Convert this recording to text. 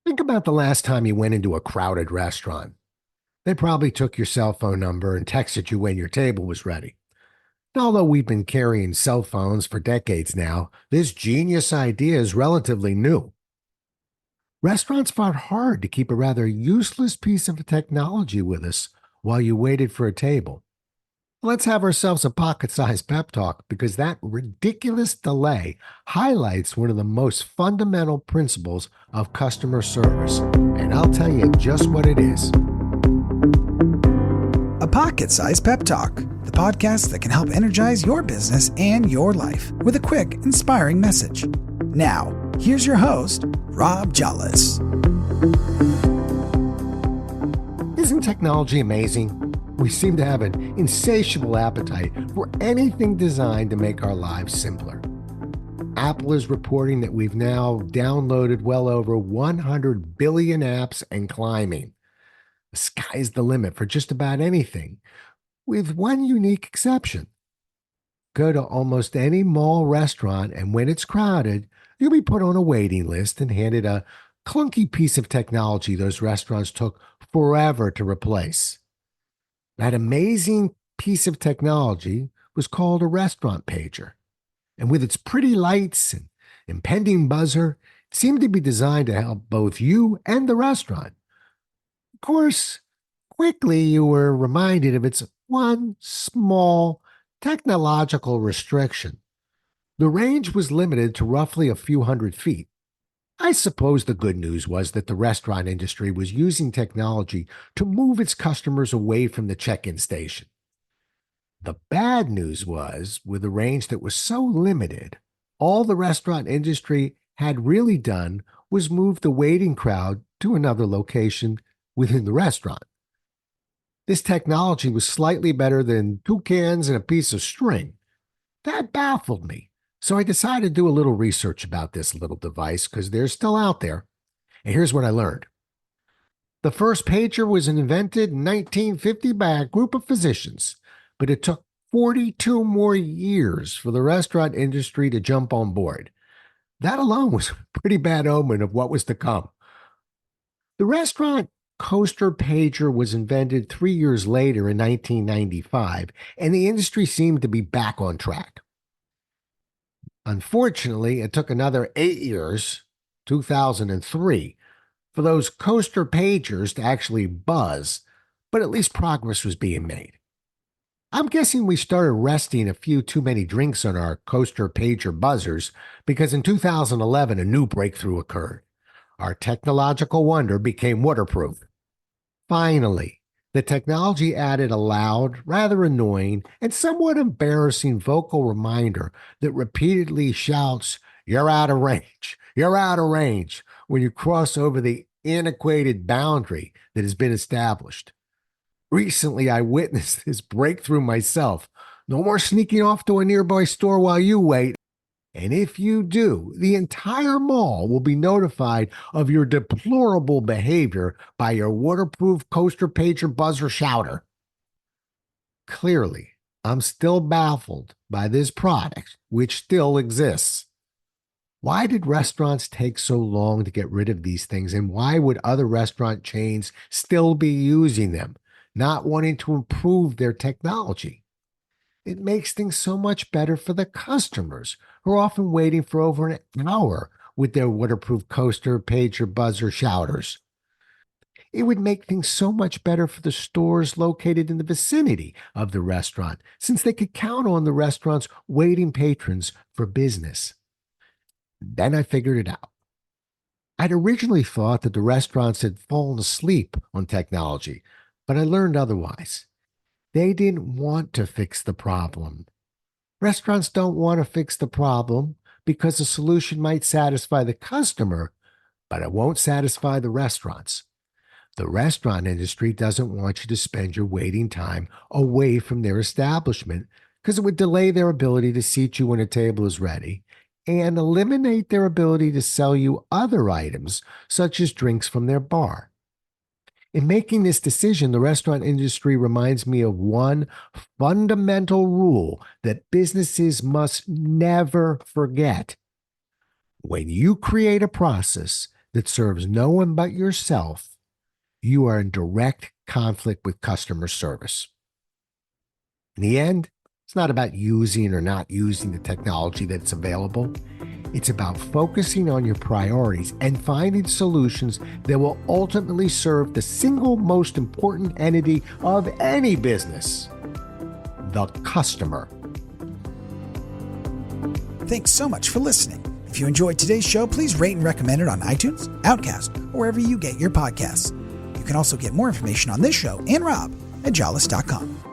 Think about the last time you went into a crowded restaurant. They probably took your cell phone number and texted you when your table was ready. Although we've been carrying cell phones for decades now, this genius idea is relatively new. Restaurants fought hard to keep a rather useless piece of technology with us while you waited for a table. Let's have ourselves a pocket sized pep talk because that ridiculous delay highlights one of the most fundamental principles of customer service. And I'll tell you just what it is. A Pocket Sized Pep Talk, the podcast that can help energize your business and your life with a quick, inspiring message. Now, here's your host, Rob Jollis. Isn't technology amazing? We seem to have an insatiable appetite for anything designed to make our lives simpler. Apple is reporting that we've now downloaded well over 100 billion apps and climbing. The sky's the limit for just about anything, with one unique exception. Go to almost any mall restaurant, and when it's crowded, you'll be put on a waiting list and handed a clunky piece of technology those restaurants took forever to replace. That amazing piece of technology was called a restaurant pager, and with its pretty lights and impending buzzer, it seemed to be designed to help both you and the restaurant. Of course, quickly you were reminded of its one small technological restriction. The range was limited to roughly a few hundred feet. I suppose the good news was that the restaurant industry was using technology to move its customers away from the check-in station. The bad news was, with a range that was so limited, all the restaurant industry had really done was move the waiting crowd to another location within the restaurant. This technology was slightly better than 2 cans and a piece of string. That baffled me. So I decided to do a little research about this little device because they're still out there. And here's what I learned. The first pager was invented in 1950 by a group of physicians, but it took 42 more years for the restaurant industry to jump on board. That alone was a pretty bad omen of what was to come. The restaurant coaster pager was invented 3 years later in 1995, and the industry seemed to be back on track. Unfortunately, it took another 8 years, 2003, for those coaster pagers to actually buzz, but at least progress was being made. I'm guessing we started resting a few too many drinks on our coaster pager buzzers because in 2011 a new breakthrough occurred. Our technological wonder became waterproof. Finally, the technology added a loud, rather annoying, and somewhat embarrassing vocal reminder that repeatedly shouts, "You're out of range, you're out of range," when you cross over the antiquated boundary that has been established. Recently, I witnessed this breakthrough myself. No more sneaking off to a nearby store while you wait. And if you do, the entire mall will be notified of your deplorable behavior by your waterproof coaster pager buzzer shouter. Clearly, I'm still baffled by this product, which still exists. Why did restaurants take so long to get rid of these things, and why would other restaurant chains still be using them, not wanting to improve their technology? It makes things so much better for the customers who are often waiting for over an hour with their waterproof coaster, pager, buzzer shouters. It would make things so much better for the stores located in the vicinity of the restaurant, since they could count on the restaurant's waiting patrons for business. Then I figured it out. I'd originally thought that the restaurants had fallen asleep on technology, but I learned otherwise. They didn't want to fix the problem. Restaurants don't want to fix the problem because the solution might satisfy the customer, but it won't satisfy the restaurants. The restaurant industry doesn't want you to spend your waiting time away from their establishment because it would delay their ability to seat you when a table is ready and eliminate their ability to sell you other items, such as drinks from their bar. In making this decision, the restaurant industry reminds me of one fundamental rule that businesses must never forget. When you create a process that serves no one but yourself, you are in direct conflict with customer service. In the end, it's not about using or not using the technology that's available. It's about focusing on your priorities and finding solutions that will ultimately serve the single most important entity of any business, the customer. Thanks so much for listening. If you enjoyed today's show, please rate and recommend it on iTunes, Outcast, or wherever you get your podcasts. You can also get more information on this show and Rob at jollis.com.